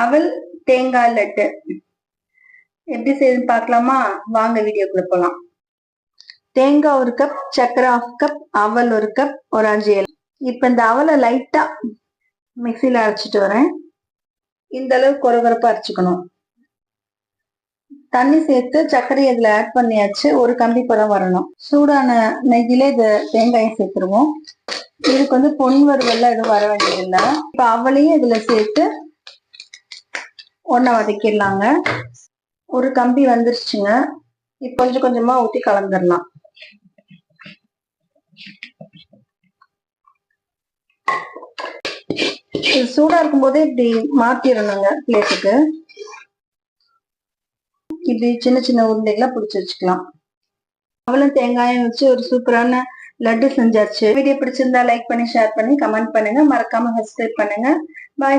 அவல் தேங்காய் லட்டு எப்படி செய்யுதுன்னு பார்க்கலாமா? வாங்க வீடியோக்குள்ள போலாம். தேங்காய் 1 கப், சர்க்கரை 1/2 கப், அவல் 1 கப், ஒரு 5 ஏலக்காய். இப்ப இந்த அவலை லைட்டா மிக்சியில அரைச்சிட்டு வரேன். இந்த அளவுக்கு கொரகொரப்பா அரைச்சுக்கணும். தண்ணி சேர்த்து சர்க்கரை இதுல ஆட் பண்ணியாச்சு. ஒரு கம்பி பதம் வரணும். சூடான நெய்யில இது தேங்காயை சேர்த்துருவோம். இதுக்கு பொன் வறுவல்லாம் எதுவும் வர வேண்டியதில்லை. இப்ப அவளையும் இதுல சேர்த்து ஒன்ன வதக்கிடலாங்க. ஒரு கம்பி வந்துருச்சுங்க. இப்ப கொஞ்சம் கொஞ்சமா ஊத்தி கலந்துடலாம். சூடா இருக்கும் போதே இப்படி மாத்திரணுங்க பிளேட்டுக்கு. இப்படி சின்ன சின்ன உருண்டைகளா பிடிச்சு வச்சுக்கலாம். அவளும் தேங்காயும் வச்சு ஒரு சூப்பரான லட்டு செஞ்சாச்சு. வீடியோ பிடிச்சிருந்தா லைக் பண்ணி, ஷேர் பண்ணி, கமெண்ட் பண்ணுங்க. மறக்காம சப்ஸ்கிரைப் பண்ணுங்க. பாய்.